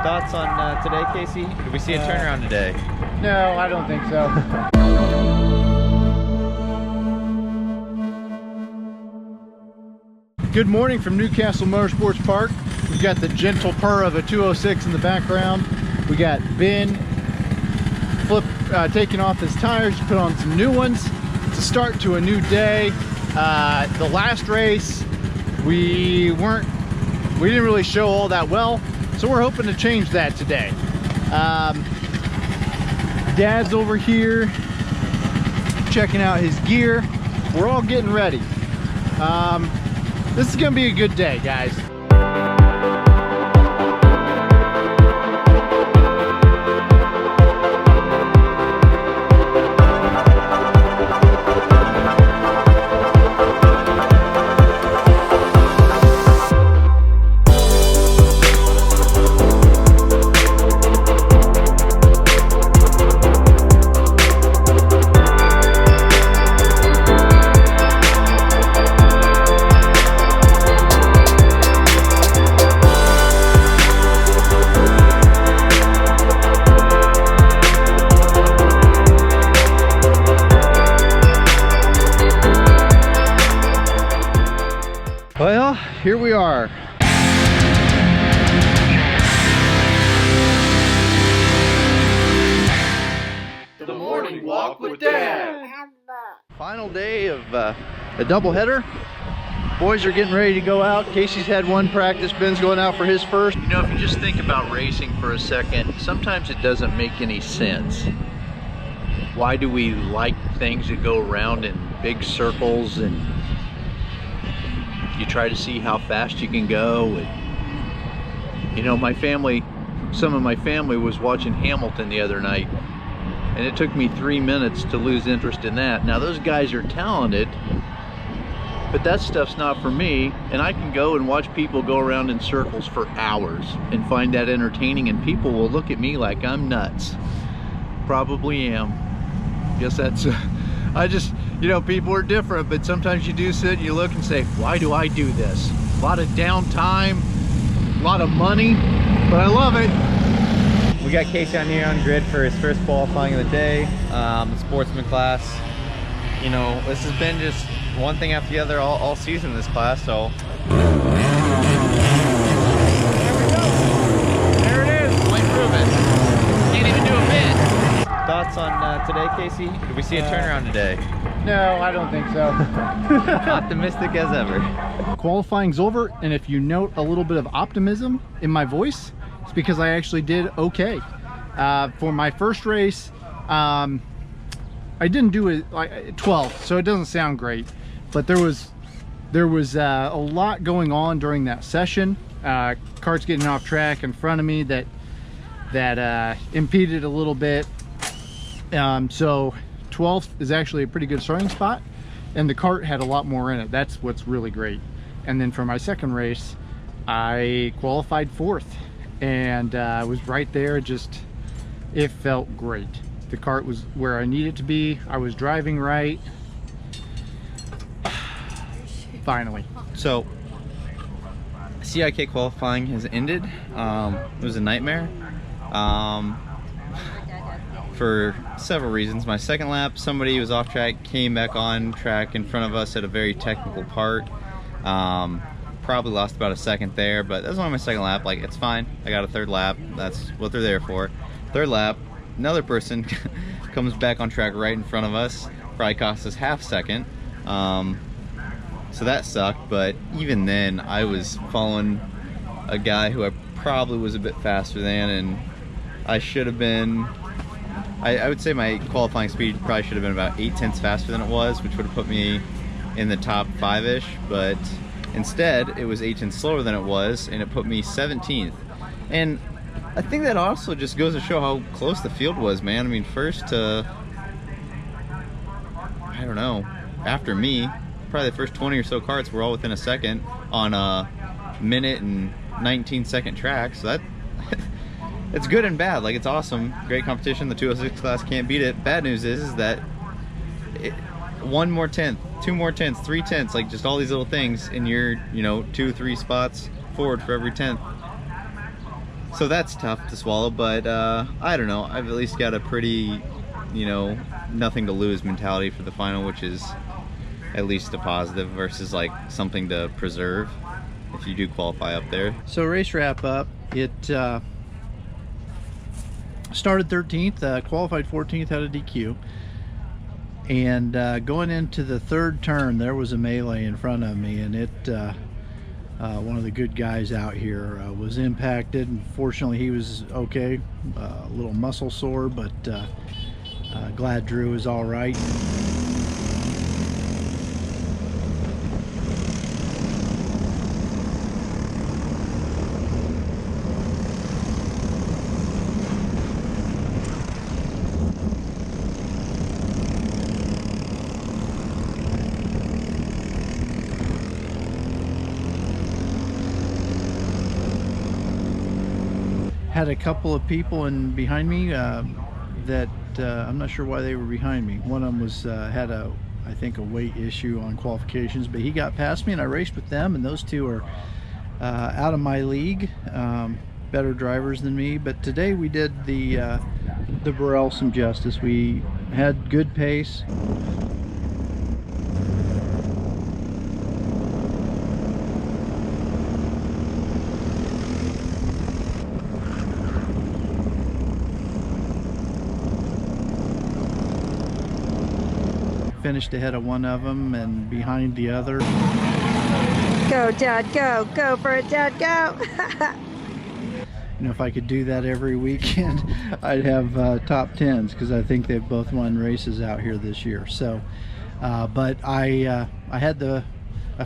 Thoughts on today, Casey? Did we see a turnaround today? No, I don't think so. Good morning from Newcastle Motorsports Park. We've got the gentle purr of a 206 in the background. We got Ben taking off his tires to put on some new ones to start to a new day. The last race we didn't really show all that well, so we're hoping to change that today. Dad's over here checking out his gear. We're all getting ready. This is gonna be a good day, guys. Well, here we are. The morning walk with Dad. Final day of a doubleheader. Boys are getting ready to go out. Casey's had one practice. Ben's going out for his first. You know, if you just think about racing for a second, sometimes it doesn't make any sense. Why do we like things that go around in big circles and you try to see how fast you can go? And, you know, some of my family was watching Hamilton the other night, and it took me 3 minutes to lose interest in that. Now, those guys are talented, but that stuff's not for me, and I can go and watch people go around in circles for hours and find that entertaining, and people will look at me like I'm nuts. Probably am. Guess that's you know, people are different, but sometimes you do sit and you look and say, why do I do this? A lot of downtime, a lot of money, but I love it. We got Casey on here on grid for his first qualifying of the day, the sportsman class. You know, this has been just one thing after the other all season in this class, so. There it is, slight improvement. Can't even do a bit. Thoughts on today, Casey? Did we see a turnaround today? No, I don't think so. Optimistic as ever. Qualifying's over, and if you note a little bit of optimism in my voice, it's because I actually did okay. For my first race, I didn't do it like 12, so it doesn't sound great, but there was a lot going on during that session. Karts getting off track in front of me that impeded a little bit. So 12th is actually a pretty good starting spot, and the kart had a lot more in it. That's what's really great. And then for my second race, I qualified 4th, and I was right there. It felt great. The kart was where I needed to be. I was driving right. Finally. So, CIK qualifying has ended. It was a nightmare. For several reasons. My second lap, somebody was off track, came back on track in front of us at a very technical part. Probably lost about a second there, but that was only my second lap. Like, it's fine. I got a third lap. That's what they're there for. Third lap, another person comes back on track right in front of us. Probably cost us half second. So that sucked, but even then, I was following a guy who I probably was a bit faster than, and I should have been. I would say my qualifying speed probably should have been about 8/10 faster than it was, which would have put me in the top 5-ish, but instead it was 8/10 slower than it was, and it put me 17th. And I think that also just goes to show how close the field was, man. I mean, first to, I don't know, after me, probably the first 20 or so karts were all within a second on a minute and 19-second track, so that it's good and bad. Like, it's awesome, great competition. The 206 class can't beat it. Bad news is that one more tenth, 2 more tenths, 3 tenths, like just all these little things, and you're, you know, 2-3 spots forward for every tenth. So that's tough to swallow, but I don't know. I've at least got a pretty, you know, nothing to lose mentality for the final, which is at least a positive versus like something to preserve if you do qualify up there. So race wrap up, it started 13th, qualified 14th out of DQ, and going into the third turn there was a melee in front of me, and it one of the good guys out here was impacted. Unfortunately he was okay, a little muscle sore, but glad Drew is all right. Had a couple of people in behind me that I'm not sure why they were behind me. One of them was had I think a weight issue on qualifications, but he got past me and I raced with them, and those two are out of my league, better drivers than me. But today we did the Burrell some justice. We had good pace. Finished ahead of one of them and behind the other. Go, Dad, go. Go for it, Dad, go. You know, if I could do that every weekend, I'd have top 10s, because I think they've both won races out here this year. So, but I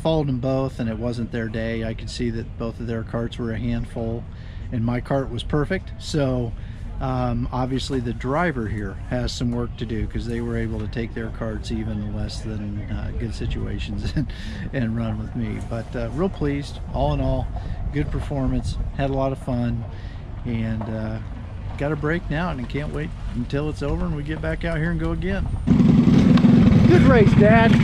followed them both, and it wasn't their day. I could see that both of their karts were a handful, and my kart was perfect. So, obviously the driver here has some work to do, because they were able to take their karts even less than good situations and run with me. But real pleased, all in all, good performance, had a lot of fun, and got a break now and can't wait until it's over and we get back out here and go again. Good race, Dad. Hey,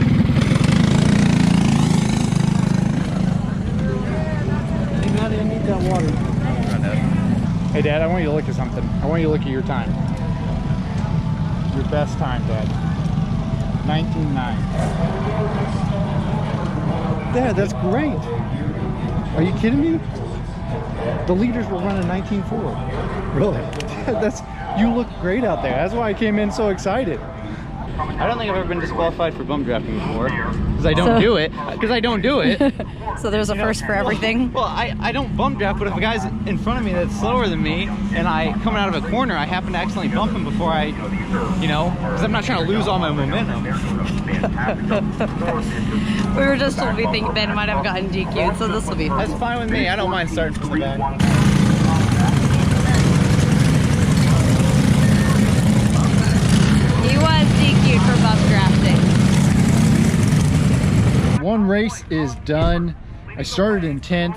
Matt, I need that water. Hey Dad, I want you to look at something. I want you to look at your time. Your best time, Dad. 19.9. Dad, that's great. Are you kidding me? The leaders were running 19.4. Really? That's, you look great out there. That's why I came in so excited. I don't think I've ever been disqualified for bump drafting before, because I don't do it. So there's a first for everything. Well, I don't bump draft, but if a guy's in front of me that's slower than me, and I coming out of a corner, I happen to accidentally bump him before I, you know, because I'm not trying to lose all my momentum. We were just told we think Ben might have gotten DQ'd, so this will be fun. That's fine with me. I don't mind starting from the back. He was DQ'd for bump drafting. One race is done. I started in 10th,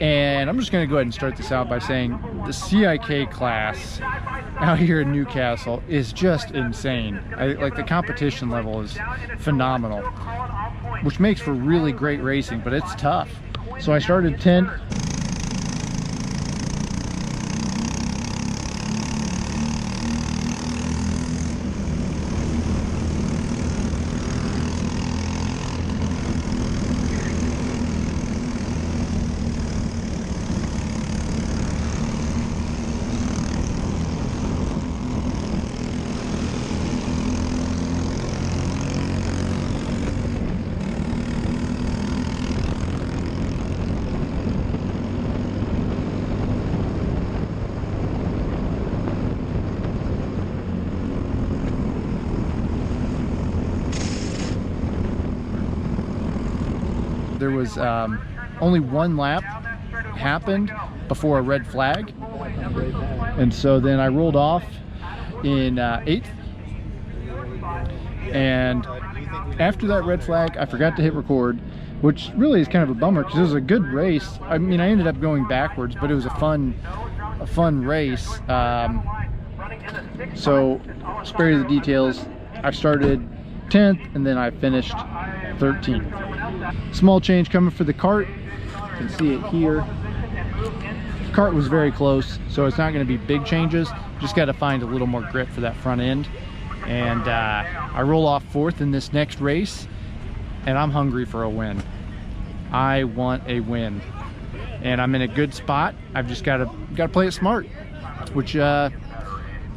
and I'm just going to go ahead and start this out by saying the CIK class out here in Newcastle is just insane. Like, the competition level is phenomenal, which makes for really great racing, but it's tough. So I started 10th. There was only one lap happened before a red flag, and so then I rolled off in 8th, and after that red flag I forgot to hit record, which really is kind of a bummer because it was a good race. I mean, I ended up going backwards, but it was a fun race. So spare you the details. I started 10th and then I finished 13th. Small change coming for the kart. You can see it here. kart was very close, so it's not going to be big changes. Just got to find a little more grip for that front end. And I roll off 4th in this next race, and I'm hungry for a win. I want a win, and I'm in a good spot. I've just got to play it smart, which if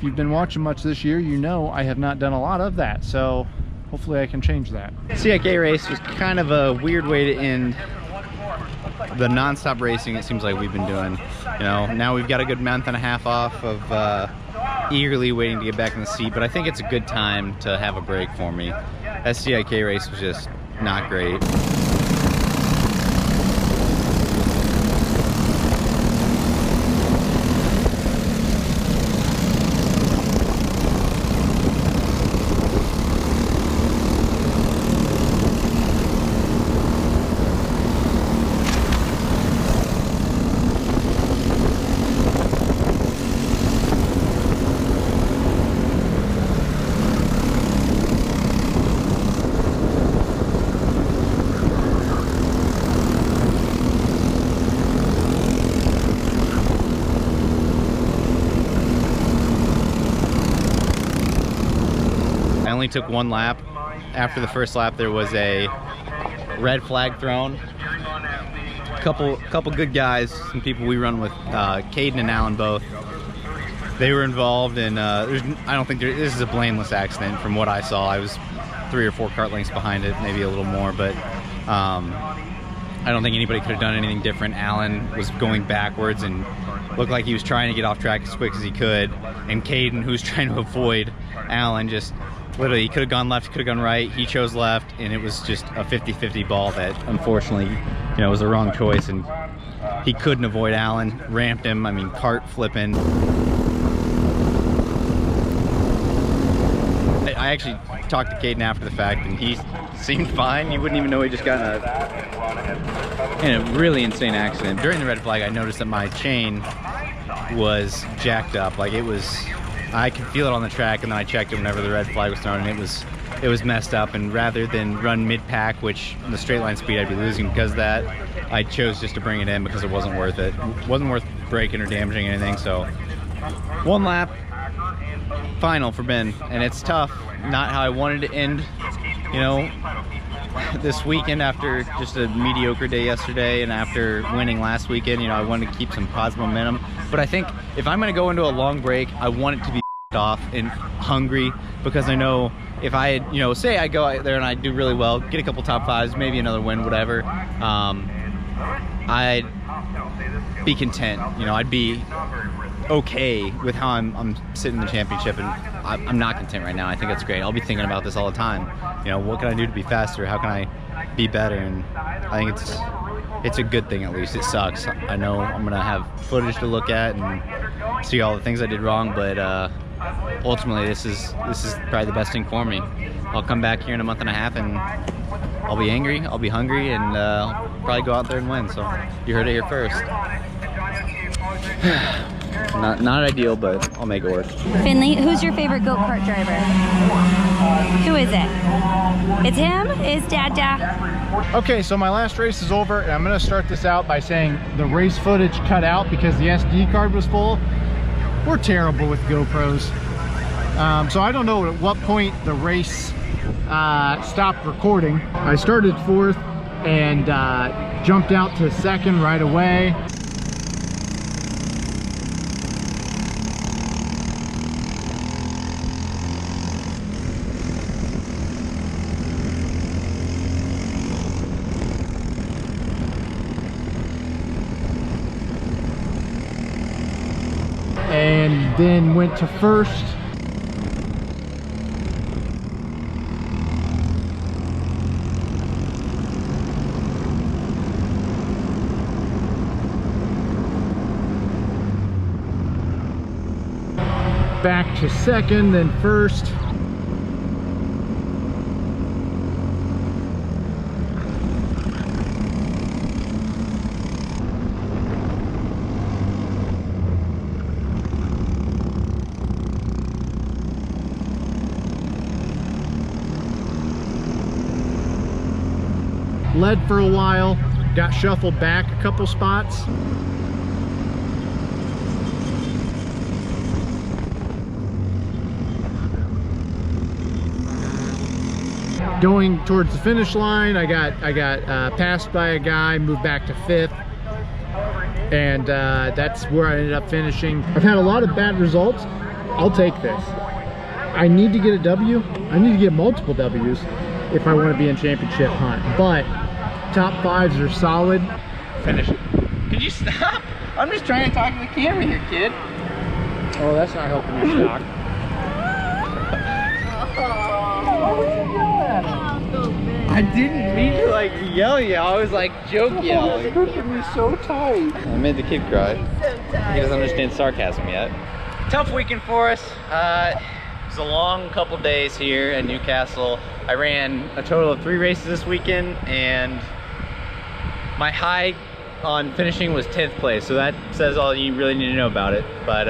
you've been watching much this year, you know I have not done a lot of that. So hopefully I can change that. CIK race was kind of a weird way to end the non-stop racing it seems like we've been doing. You know, now we've got a good month and a half off of eagerly waiting to get back in the seat, but I think it's a good time to have a break for me. That CIK race was just not great. I only took 1 lap. After the first lap, there was a red flag thrown. Couple good guys, some people we run with, Caden and Alan both. They were involved, and I don't think this is a blameless accident from what I saw. I was 3 or 4 kart lengths behind it, maybe a little more, but I don't think anybody could have done anything different. Alan was going backwards and looked like he was trying to get off track as quick as he could, and Caden, who's trying to avoid Alan, just literally, he could have gone left, could have gone right. He chose left, and it was just a 50-50 ball that unfortunately, you know, was the wrong choice, and he couldn't avoid Alan. Ramped him, I mean, kart flipping. I actually talked to Caden after the fact, and he seemed fine. You wouldn't even know he just got in a really insane accident. During the red flag, I noticed that my chain was jacked up. Like, it was, I could feel it on the track, and then I checked it whenever the red flag was thrown, and it was messed up. And rather than run mid-pack, which the straight line speed I'd be losing because of that, I chose just to bring it in because it wasn't worth it. It wasn't worth breaking or damaging anything. So 1 lap, final for Ben, and it's tough. Not how I wanted to end, you know, this weekend after just a mediocre day yesterday and after winning last weekend. You know, I wanted to keep some positive momentum, but I think if I'm going to go into a long break, I want it to be off and hungry, because I know if I had, you know, say I go out there and I do really well, get a couple top 5s, maybe another win, whatever, I'd be content. You know, I'd be okay with how I'm sitting in the championship, and I'm not content right now. I think that's great. I'll be thinking about this all the time. You know, what can I do to be faster? How can I be better? And I think it's a good thing. At least it sucks. I know I'm gonna have footage to look at and see all the things I did wrong, but ultimately this is probably the best thing for me. I'll come back here in a month and a half and I'll be angry, I'll be hungry, and probably go out there and win. So you heard it here first. Not ideal, but I'll make it work. Finley, who's your favorite go-kart driver? Who is it? It's him? It's Dada? Okay, so my last race is over, and I'm gonna start this out by saying the race footage cut out because the SD card was full. We're terrible with GoPros. So I don't know at what point the race stopped recording. I started 4th and jumped out to 2nd right away. And then went to 1st. Back to 2nd, then 1st. Led for a while, got shuffled back a couple spots. Going towards the finish line, I got passed by a guy, moved back to 5th, and that's where I ended up finishing. I've had a lot of bad results. I'll take this. I need to get a W. I need to get multiple W's if I want to be in championship hunt. But top 5s are solid. Finish it. Could you stop? I'm just trying to talk to the camera here, kid. Oh, that's not helping your stock. I didn't mean to like yell. I was like joke yelling. It's hurting me so tight. I made the kid cry. He doesn't understand sarcasm yet. Tough weekend for us. It was a long couple days here at Newcastle. I ran a total of 3 races this weekend, and my high on finishing was 10th place, so that says all you really need to know about it. But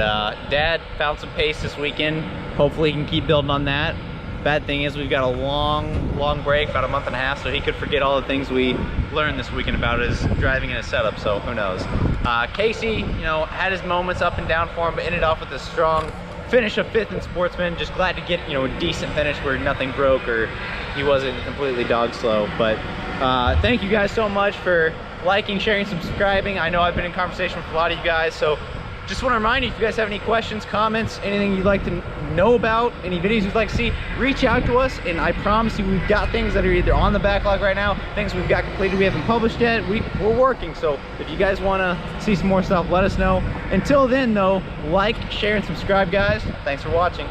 Dad found some pace this weekend. Hopefully he can keep building on that. Bad thing is we've got a long break, about a month and a half, so he could forget all the things we learned this weekend about his driving in a setup, so who knows. Casey, you know, had his moments up and down for him, but ended off with a strong finish of 5th in Sportsman. Just glad to get, you know, a decent finish where nothing broke or he wasn't completely dog slow. But thank you guys so much for liking, sharing, subscribing. I know I've been in conversation with a lot of you guys, so just want to remind you, if you guys have any questions, comments, anything you'd like to know about, any videos you'd like to see, reach out to us, and I promise you we've got things that are either on the backlog right now, things we've got completed we haven't published yet. We're working, so if you guys want to see some more stuff, let us know. Until then though, like, share, and subscribe, guys. Thanks for watching.